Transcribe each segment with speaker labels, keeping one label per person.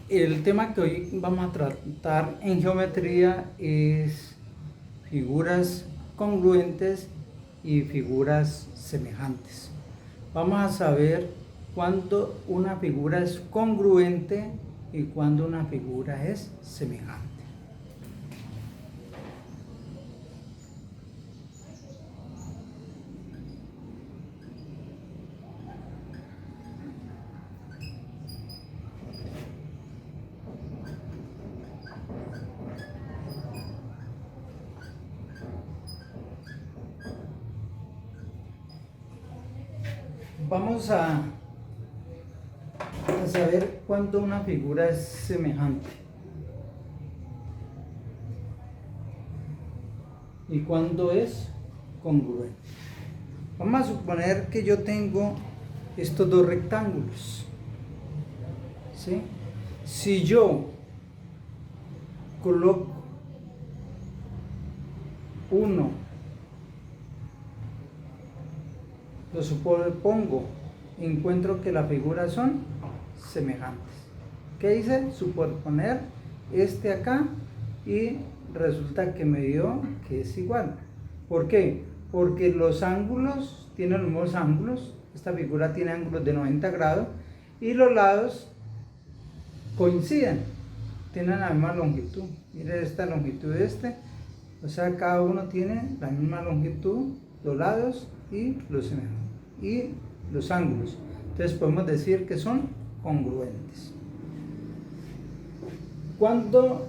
Speaker 1: El tema que hoy vamos a tratar en geometría es figuras congruentes y figuras semejantes. Vamos a saber cuándo una figura es congruente y cuándo una figura es semejante. Vamos a saber cuándo una figura es semejante y cuándo es congruente. Vamos a suponer que yo tengo estos dos rectángulos, ¿sí? Si yo coloco uno, lo superpongo, encuentro que las figuras son semejantes. ¿Qué hice? Superponer este acá y resulta que me dio que es igual. ¿Por qué? Porque los ángulos tienen los mismos ángulos. Esta figura tiene ángulos de 90 grados y los lados coinciden, tienen la misma longitud. Miren esta longitud de este, o sea, cada uno tiene la misma longitud, los lados y los ángulos. Entonces podemos decir que son congruentes. Cuando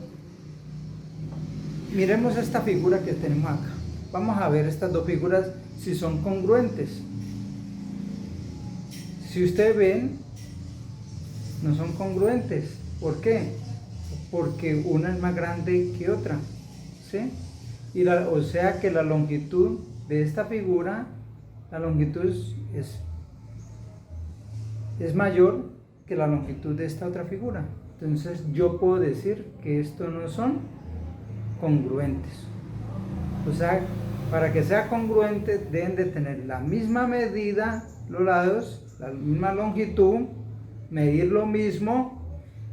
Speaker 1: miremos esta figura que tenemos acá, vamos a ver estas dos figuras si son congruentes. Si ustedes ven, no son congruentes. ¿Por qué? Porque una es más grande que otra, ¿sí? O sea que la longitud de esta figura, la longitud es mayor que la longitud de esta otra figura. Entonces yo puedo decir que estos no son congruentes. O sea, para que sea congruente deben de tener la misma medida los lados, la misma longitud, medir lo mismo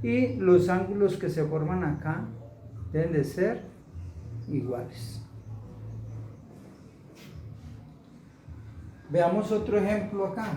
Speaker 1: y los ángulos que se forman acá deben de ser iguales. Veamos otro ejemplo acá.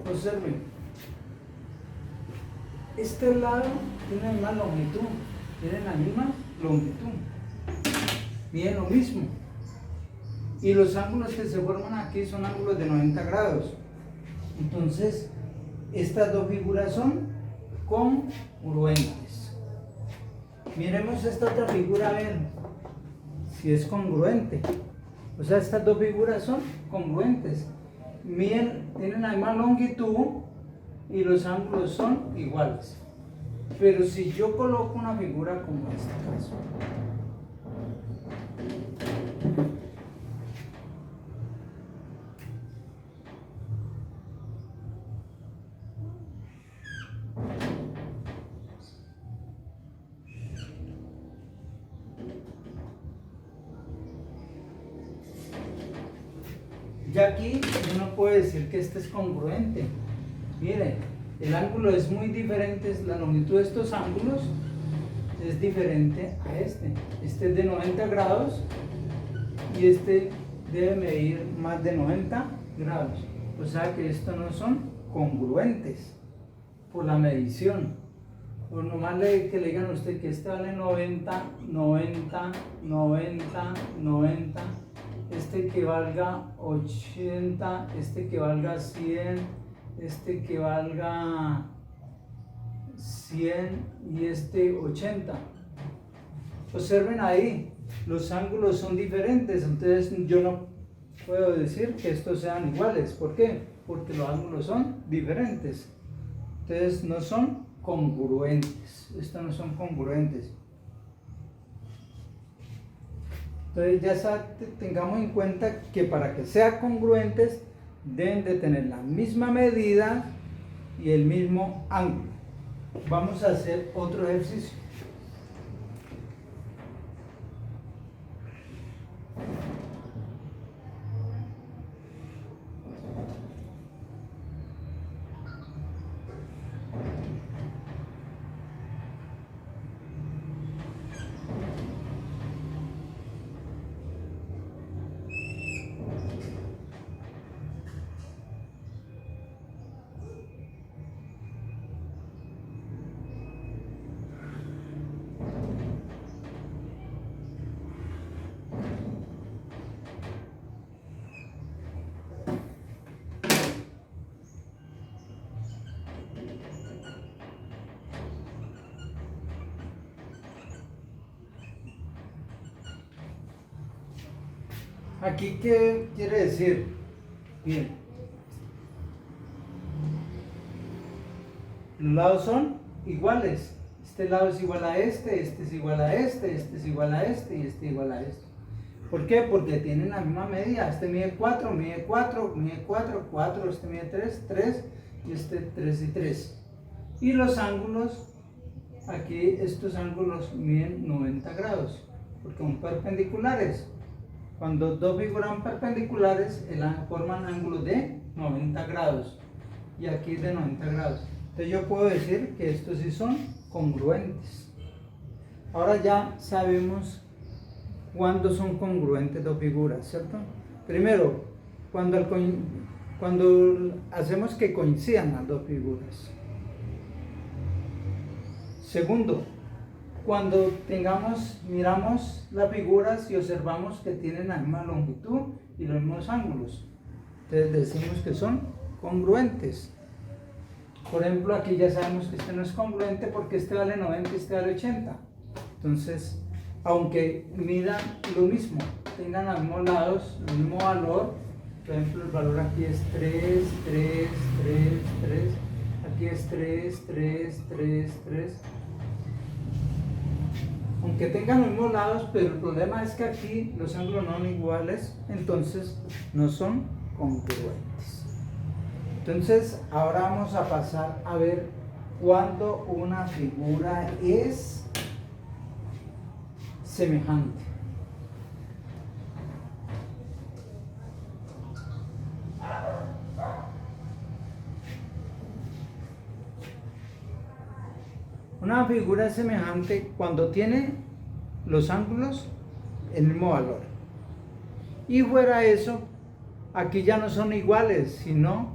Speaker 1: Observen, este lado tiene la misma longitud, miden lo mismo, y los ángulos que se forman aquí son ángulos de 90 grados. Entonces, estas dos figuras son congruentes. Miremos esta otra figura a ver si es congruente. O sea, estas dos figuras son congruentes. Tienen la misma longitud y los ángulos son iguales. Pero si yo coloco una figura como este caso, ya aquí uno puede decir que este es congruente. Miren, el ángulo es muy diferente, la longitud de estos ángulos es diferente a este. Este es de 90 grados y este debe medir más de 90 grados. O sea que estos no son congruentes por la medición. o nomás que le digan a usted que este vale 90, 90, 90, 90, este que valga 80, este que valga 100, este que valga 100 y este 80. Observen ahí, los ángulos son diferentes, entonces yo no puedo decir que estos sean iguales. ¿Por qué? Porque los ángulos son diferentes. Entonces no son congruentes. Estos no son congruentes. Entonces ya tengamos en cuenta que para que sean congruentes deben de tener la misma medida y el mismo ángulo. Vamos a hacer otro ejercicio. Aquí, ¿qué quiere decir? Bien, los lados son iguales. Este lado es igual a este es igual a este es igual a este y este igual a este. ¿Por qué? Porque tienen la misma medida. Este mide 4, mide 4, mide 4, 4, este mide 3, 3 y este 3 y 3. Y los ángulos, aquí estos ángulos miden 90 grados, porque son perpendiculares. Cuando dos figuras perpendiculares forman ángulos de 90 grados y aquí de 90 grados. Entonces yo puedo decir que estos sí son congruentes. Ahora ya sabemos cuándo son congruentes dos figuras, ¿cierto? Primero, cuando hacemos que coincidan las dos figuras. Segundo, cuando miramos las figuras y observamos que tienen la misma longitud y los mismos ángulos. Entonces decimos que son congruentes. Por ejemplo, aquí ya sabemos que este no es congruente porque este vale 90 y este vale 80. Entonces, aunque midan lo mismo, tengan los mismos lados, el mismo valor, por ejemplo, el valor aquí es 3, 3, 3, 3, aquí es 3, 3, 3, 3. Aunque tengan los mismos lados, pero el problema es que aquí los ángulos no son iguales, entonces no son congruentes. Entonces, ahora vamos a pasar a ver cuándo una figura es semejante. Una figura es semejante cuando tiene los ángulos el mismo valor. Y fuera eso, aquí ya no son iguales, sino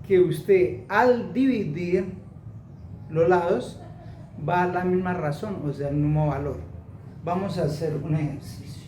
Speaker 1: que usted al dividir los lados va a la misma razón, o sea, el mismo valor. Vamos a hacer un ejercicio.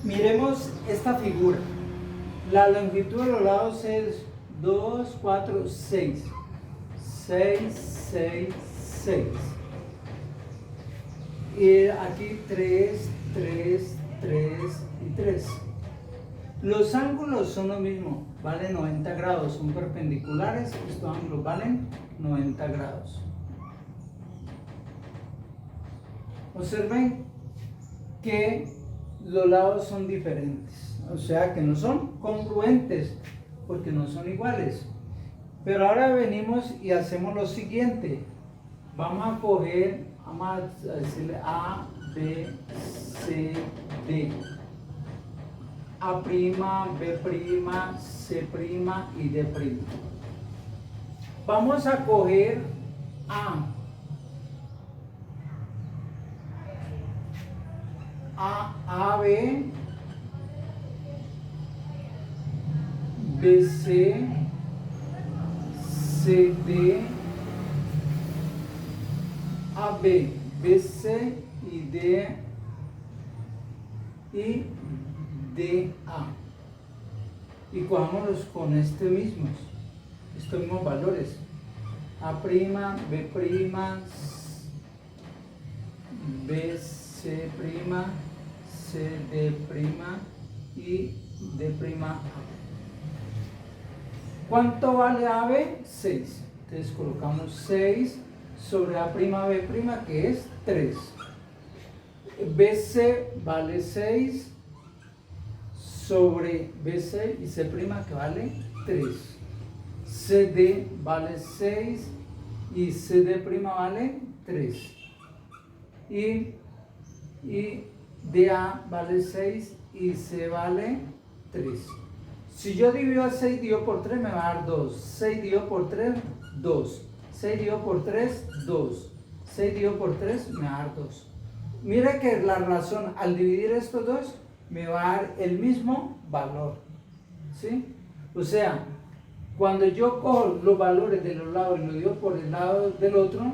Speaker 1: Miremos esta figura. La longitud de los lados es 2, 4, 6. 6, 6, 6. Y aquí 3, 3, 3 y 3. Los ángulos son lo mismo, valen 90 grados, son perpendiculares, estos ángulos valen 90 grados. Observen que los lados son diferentes, o sea que no son congruentes, porque no son iguales. Pero ahora venimos y hacemos lo siguiente. Vamos a coger, vamos a decirle A, B, C, D. A', B', C' y D'. Vamos a coger A. AB, BC, CD, AB, BC y D y DA. Y cojámoslos con estos mismos valores. A', B', BC', CD' y D'A. ¿Cuánto vale AB? 6. Entonces colocamos 6 sobre A', B', que es 3. BC vale 6 sobre BC y C', que vale 3. CD vale 6 y CD' vale 3. Y DA vale 6 y C vale 3. Si yo divido a 6 dividido por 3 me va a dar 2. 6 dividido por 3, 2. 6 dividido por 3, 2. 6 dividido por 3 me va a dar 2. Mire que la razón, al dividir estos dos, me va a dar el mismo valor. ¿Sí? O sea, cuando yo cojo los valores de los lados y los divido por el lado del otro,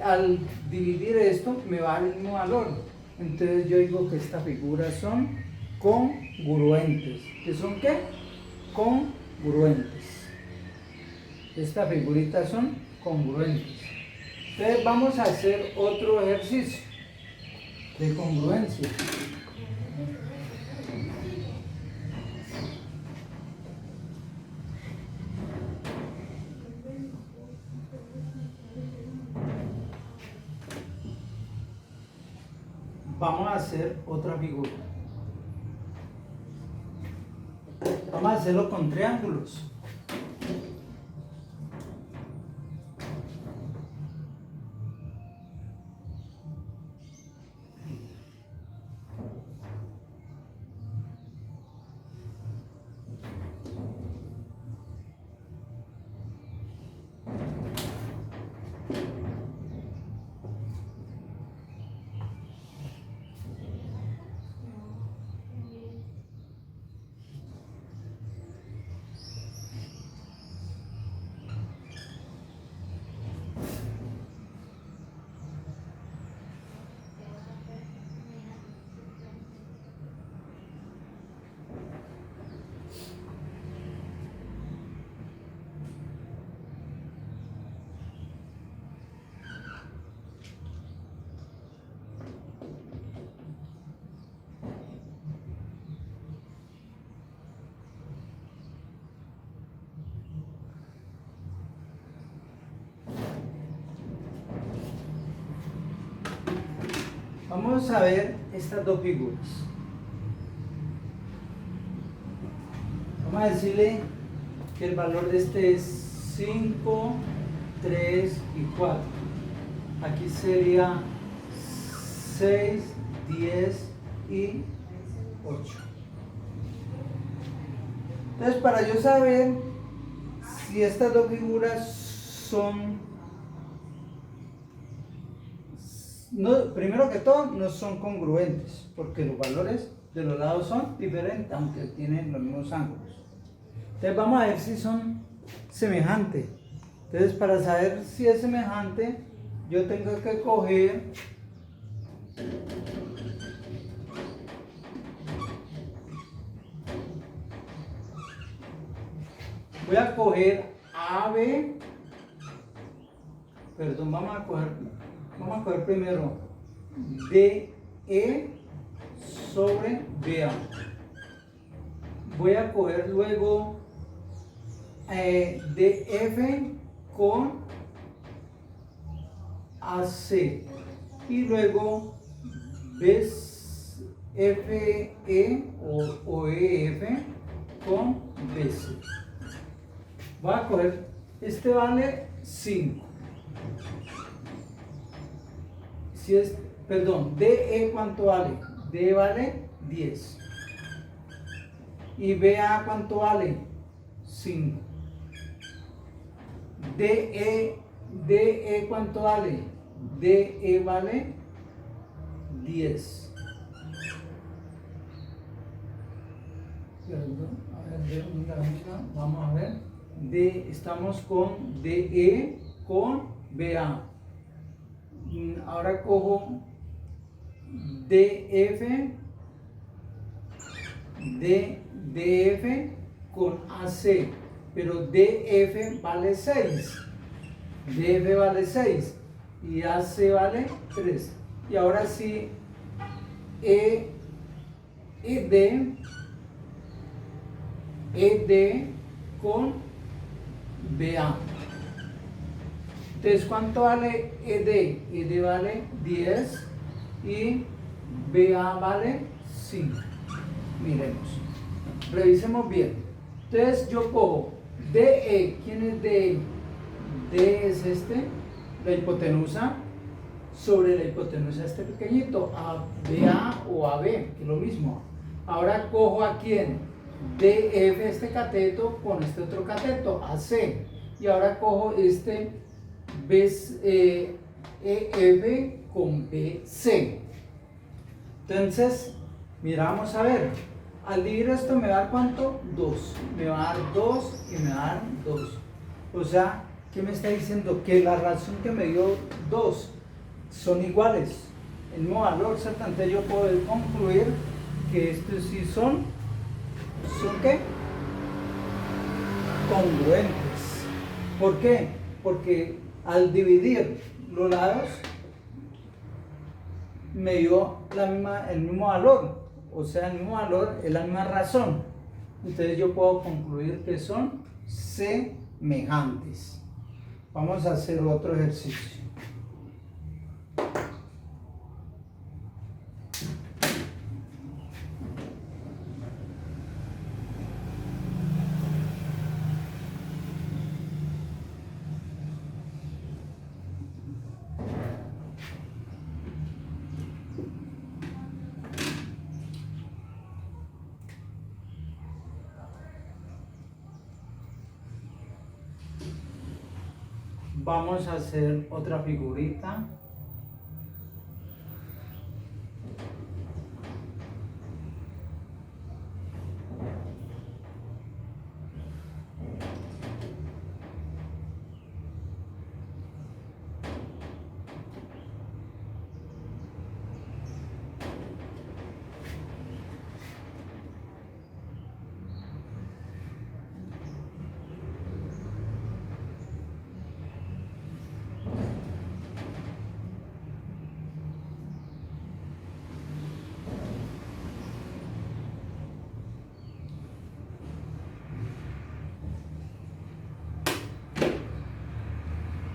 Speaker 1: al dividir esto, me va a dar el mismo valor. Entonces yo digo que estas figuras son congruentes. ¿Qué son qué? Congruentes. Estas figuritas son congruentes. Entonces vamos a hacer otro ejercicio de congruencia. Vamos a hacer otra figura. Vamos a hacerlo con triángulos. Vamos a ver estas dos figuras. Vamos a decirle que el valor de este es 5, 3 y 4. Aquí sería 6, 10 y 8. Entonces, para yo saber si estas dos figuras son... No, primero que todo, no son congruentes, porque los valores de los lados son diferentes, aunque tienen los mismos ángulos. Entonces vamos a ver si son semejantes. Entonces, para saber si es semejante, yo tengo que coger voy a coger AB, perdón, vamos a coger primero DE sobre BA. Voy a coger luego DF con AC y luego FE o EF con BC. Voy a coger, este vale 5. Si es, perdón, DE ¿cuánto vale? DE vale 10. ¿Y BA cuánto vale? 5. DE ¿cuánto vale? DE vale 10. Vamos a ver. Estamos con DE con BA. Ahora cojo DF con AC, pero DF vale 6. DF vale 6 y AC vale 3. Y ahora sí, ED con BA. Entonces, ¿cuánto vale ED? ED vale 10 y BA vale 5. Miremos, revisemos bien. Entonces, yo cojo DE. ¿Quién es DE? DE es este, la hipotenusa, sobre la hipotenusa este pequeñito, BA o AB, que es lo mismo. Ahora cojo a quién, DF, este cateto, con este otro cateto, AC. Y ahora cojo este EF con BC. Entonces, miramos a ver. Al dividir esto me va a dar ¿cuánto? 2. Me va a dar 2 y me va a dar 2. O sea, ¿qué me está diciendo? Que la razón que me dio 2 son iguales. El mismo valor, ¿cierto? Entonces yo puedo concluir que estos sí son ¿qué? Congruentes. ¿Por qué? Porque al dividir los lados me dio el mismo valor. O sea, el mismo valor es la misma razón. Entonces yo puedo concluir que son semejantes. Vamos a hacer otro ejercicio. Vamos a hacer otra figurita.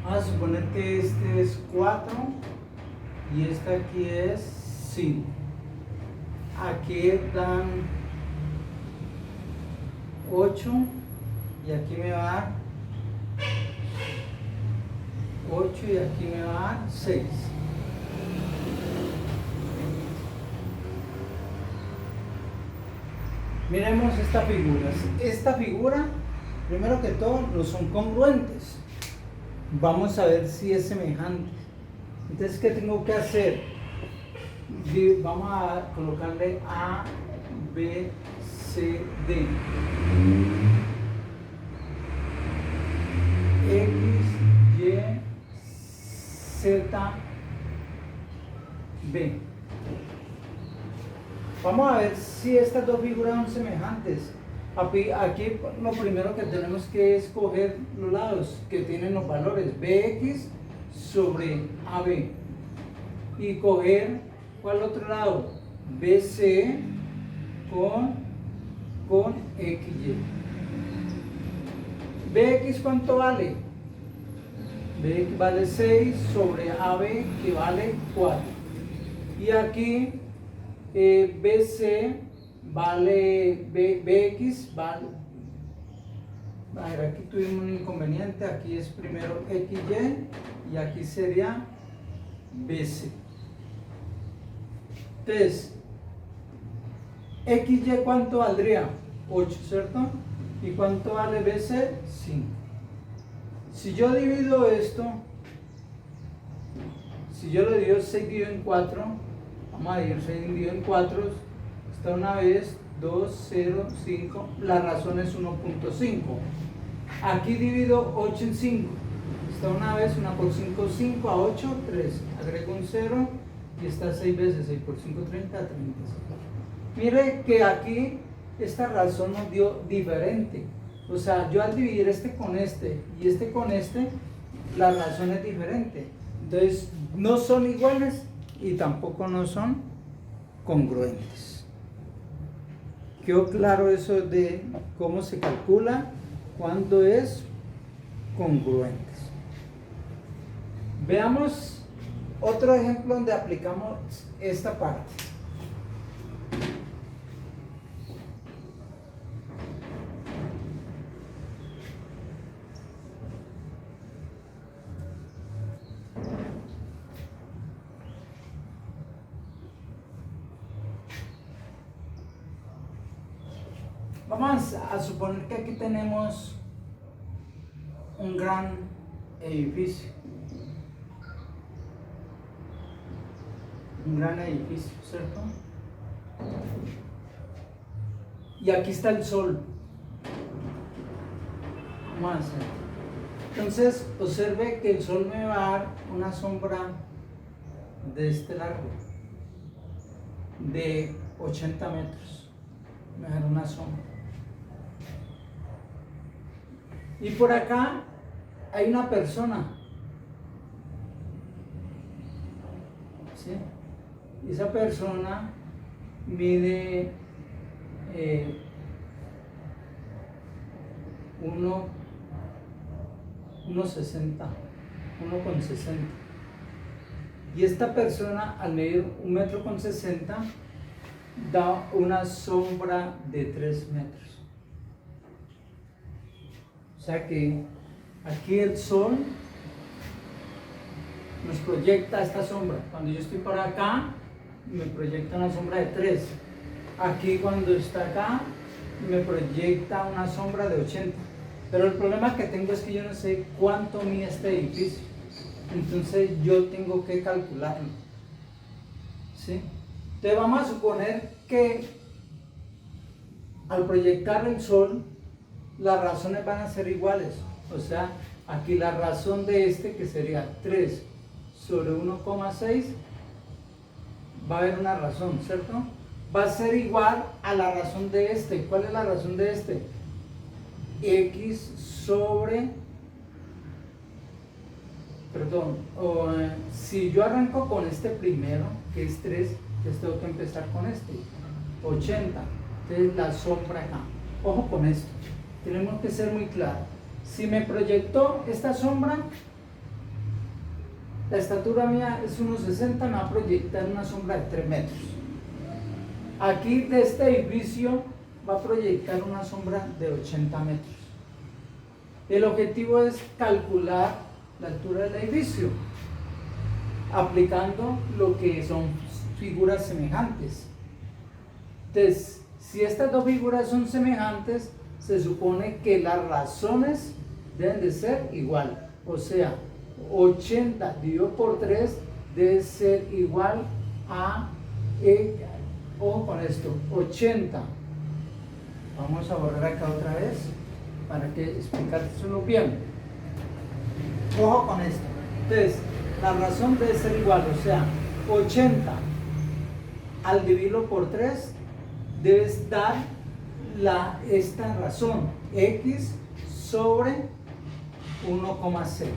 Speaker 1: Vamos a suponer que este es 4 y este aquí es 5. Aquí dan 8 y aquí me va a dar 8 y aquí me va a dar 6. Miremos esta figura. Esta figura, primero que todo, no son congruentes. Vamos a ver si es semejante. Entonces, ¿qué tengo que hacer? Vamos a colocarle A, B, C, D. X, Y, Z, B. Vamos a ver si estas dos figuras son semejantes. Aquí lo primero que tenemos que escoger los lados que tienen los valores BX sobre AB. y coger, ¿cuál otro lado? BC con XY. BX, ¿cuánto vale? BX vale 6 sobre AB, que vale 4. Y aquí BC vale, BX vale, a ver, aquí tuvimos un inconveniente, aquí es primero XY y aquí sería BC. Entonces, XY, ¿cuánto valdría? 8, ¿cierto? ¿Y cuánto vale BC? 5. Si yo divido esto, si yo lo divido 6 dividido en 4, vamos a dividir 6 dividido en 4, está una vez, 2, 0, 5, la razón es 1.5. Aquí divido 8 en 5, está una vez, 1 por 5, 5, a 8, 3, agrego un 0 y está 6 veces, 6 por 5, 30, 36. Mire que aquí esta razón nos dio diferente. O sea, yo al dividir este con este y este con este, la razón es diferente. Entonces, no son iguales y tampoco no son congruentes. ¿Quedó claro eso de cómo se calcula cuando es congruentes? Veamos otro ejemplo donde aplicamos esta parte. Vamos a suponer que aquí tenemos un gran edificio. Un gran edificio, ¿cierto? Y aquí está el sol. Vamos a hacer. Entonces, observe que el sol me va a dar una sombra de este largo, de 80 metros. Me va a dar una sombra. Y por acá hay una persona. ¿Sí? Y esa persona mide 1,60. Y esta persona, al medir 1,60 m, da una sombra de 3 metros. O sea que aquí el sol nos proyecta esta sombra. Cuando yo estoy por acá, me proyecta una sombra de 3. Aquí cuando está acá, me proyecta una sombra de 80. Pero el problema que tengo es que yo no sé cuánto mide este edificio. Entonces yo tengo que calcularlo. ¿Sí? Entonces vamos a suponer que al proyectar el sol, las razones van a ser iguales. O sea, aquí la razón de este, que sería 3 sobre 1,6, va a haber una razón, ¿cierto? Va a ser igual a la razón de este. ¿Cuál es la razón de este? X sobre, si yo arranco con este primero, que es 3, entonces tengo que empezar con este, 80. Entonces la sombra acá. Ojo con esto. Tenemos que ser muy claros. Si me proyectó esta sombra, la estatura mía es 1,60, me va a proyectar una sombra de 3 metros. Aquí de este edificio va a proyectar una sombra de 80 metros. El objetivo es calcular la altura del edificio, aplicando lo que son figuras semejantes. Entonces, si estas dos figuras son semejantes, se supone que las razones deben de ser igual. O sea, 80 dividido por 3 debe ser igual a, ojo con esto, 80. Vamos a borrar acá otra vez para que explicárselo bien. Ojo con esto. Entonces, la razón debe ser igual, o sea, 80 al dividirlo por 3 debes dar esta razón, x sobre 1,6.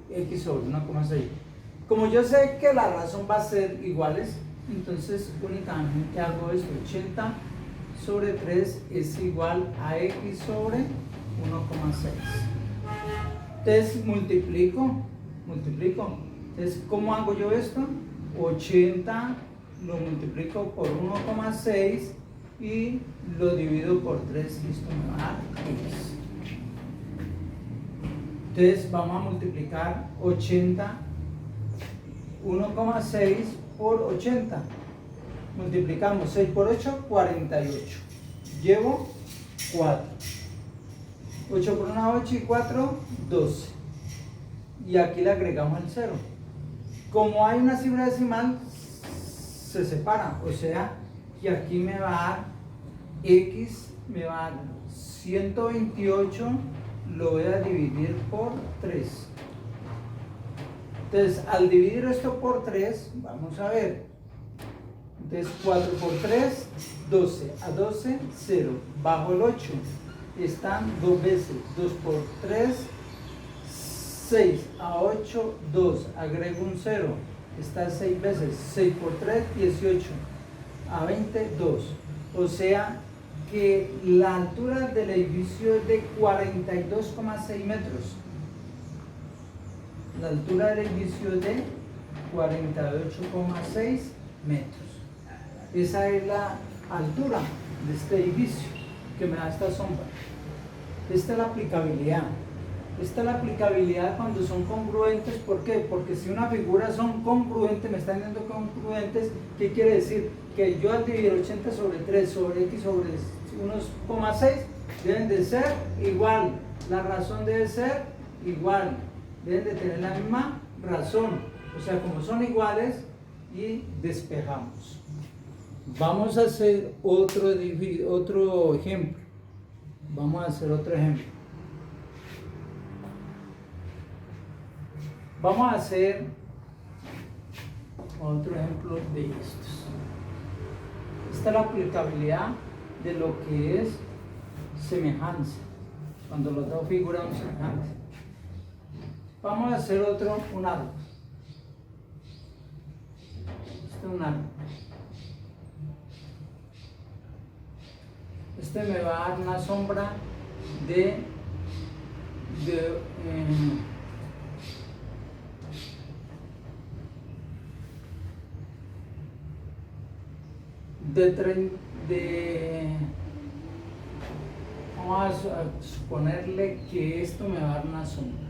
Speaker 1: X sobre 1,6. Como yo sé que la razón va a ser iguales, entonces únicamente hago esto. 80 sobre 3 es igual a x sobre 1,6. Entonces multiplico. Entonces, ¿cómo hago yo esto? 80 lo multiplico por 1,6 y lo divido por 3 y esto me va a dar x. Entonces vamos a multiplicar 80, 1,6 por 80. Multiplicamos 6 por 8, 48. Llevo 4. 8 por 1, 8 y 4, 12. Y aquí le agregamos el 0. Como hay una cifra decimal, se separa. O sea, que aquí me va a dar x, me va a dar 128, lo voy a dividir por 3. Entonces, al dividir esto por 3, vamos a ver. Entonces, 4 por 3, 12. A 12, 0. Bajo el 8 están 2 veces. 2 por 3, 6. A 8, 2. Agrego un 0. Está 6 veces. 6 por 3, 18. A 20, 2. O sea que la altura del edificio es de 42,6 metros. La altura del edificio es de 48,6 metros. Esa es la altura de este edificio que me da esta sombra. Esta es la aplicabilidad. Esta es la aplicabilidad cuando son congruentes. ¿Por qué? Porque si una figura son congruentes, me están dando congruentes, ¿qué quiere decir? Que yo al dividir 80 sobre 3 sobre x sobre 1,6 deben de ser igual. La razón debe ser igual. Deben de tener la misma razón. O sea, como son iguales, y despejamos. Vamos a hacer otro ejemplo. Vamos a hacer otro ejemplo. Vamos a hacer otro ejemplo de estos. Esta es la aplicabilidad de lo que es semejanza, cuando las dos figuras son semejantes. Vamos a hacer un árbol. Este es un árbol. Este me va a dar una sombra de 30, vamos a suponerle que esto me va a dar una sombra,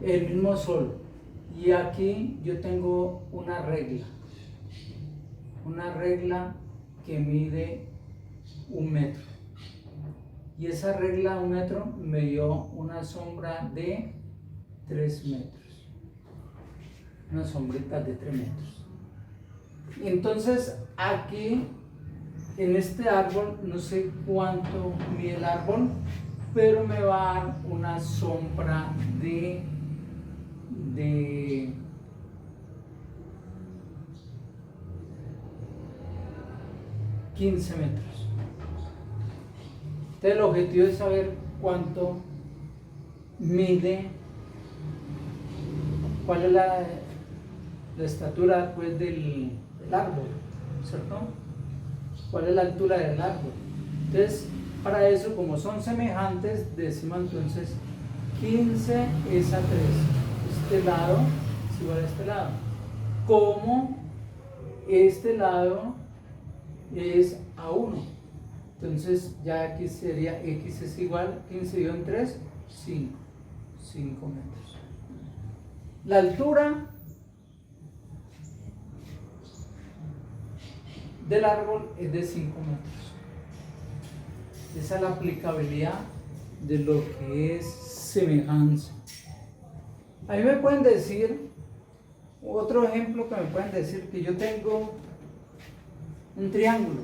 Speaker 1: el mismo sol, y aquí yo tengo una regla que mide 1 metro, y esa regla de 1 metro me dio una sombra de 3 metros, una sombrita de 3 metros. Entonces aquí en este árbol, no sé cuánto mide el árbol, pero me va a dar una sombra de 15 metros. Entonces el objetivo es saber cuánto mide, cuál es la estatura pues, del árbol, ¿cierto? ¿Cuál es la altura del árbol? Entonces, para eso, como son semejantes, decimos entonces 15 es a 3. Este lado es igual a este lado. Como este lado es a 1. Entonces, ya aquí sería x es igual, 15 dividido en 3, 5 metros. La altura del árbol es de 5 metros. Esa es la aplicabilidad de lo que es semejanza. A mí me pueden decir, otro ejemplo que me pueden decir, que yo tengo un triángulo.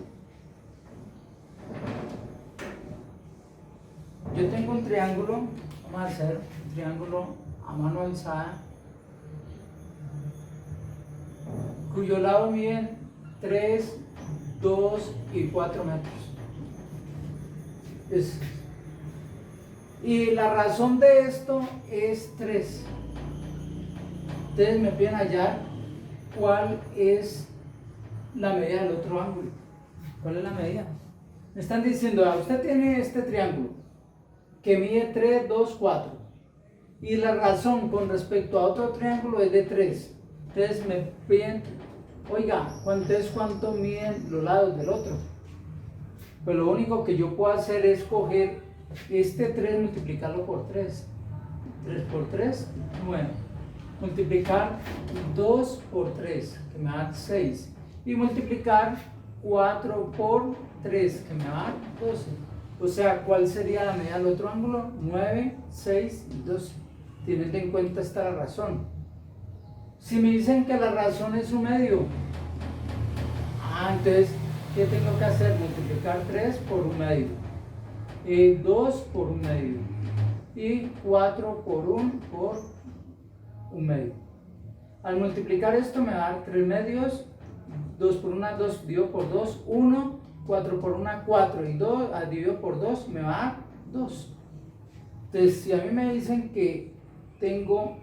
Speaker 1: Yo tengo un triángulo, vamos a hacer un triángulo a mano alzada, cuyo lado miden 3, 2 y 4 metros. Y la razón de esto es 3. Ustedes me piden hallar cuál es la medida del otro ángulo. ¿Cuál es la medida? Me están diciendo, usted tiene este triángulo que mide 3, 2, 4. Y la razón con respecto a otro triángulo es de 3. Entonces me piden, oiga, ¿cuánto miden los lados del otro? Pues lo único que yo puedo hacer es coger este 3, multiplicarlo por 3. 3 por 3, bueno. Multiplicar 2 por 3, que me da 6. Y multiplicar 4 por 3, que me da 12. O sea, ¿cuál sería la medida del otro ángulo? 9, 6 y 12. Teniendo en cuenta esta razón. Si me dicen que la razón es un medio, entonces, ¿qué tengo que hacer? Multiplicar 3 por un medio, 2 por un medio y 4 por un medio. Al multiplicar esto me va a dar 3 medios, 2 por 1, 2 dividido por 2, 1, 4 por 1, 4 y 2 dividido por 2 me va a dar 2. Entonces, si a mí me dicen que tengo,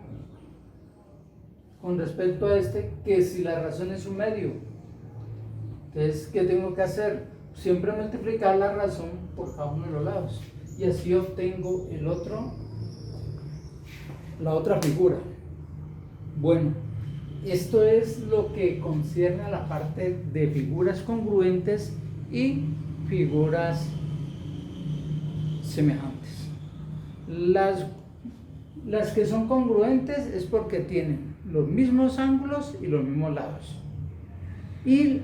Speaker 1: con respecto a que si la razón es un medio, entonces, ¿qué tengo que hacer? Siempre multiplicar la razón por cada uno de los lados. Y así obtengo la otra figura. Bueno, esto es lo que concierne a la parte de figuras congruentes y figuras semejantes. Las que son congruentes es porque tienen los mismos ángulos y los mismos lados. Y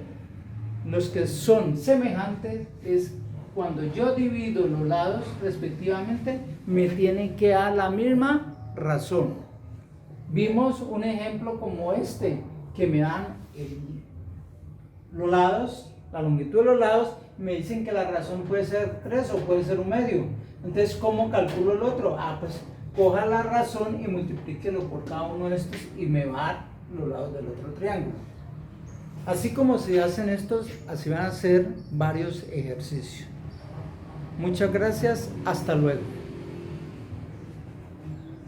Speaker 1: los que son semejantes es cuando yo divido los lados respectivamente, me tienen que dar la misma razón. Vimos un ejemplo como que me dan los lados, la longitud de los lados, me dicen que la razón puede ser 3 o puede ser un medio. Entonces, ¿cómo calculo el otro? Pues coja la razón y multiplíquelo por cada uno de estos y me va a dar los lados del otro triángulo. Así como se hacen estos, así van a hacer varios ejercicios. Muchas gracias, hasta luego.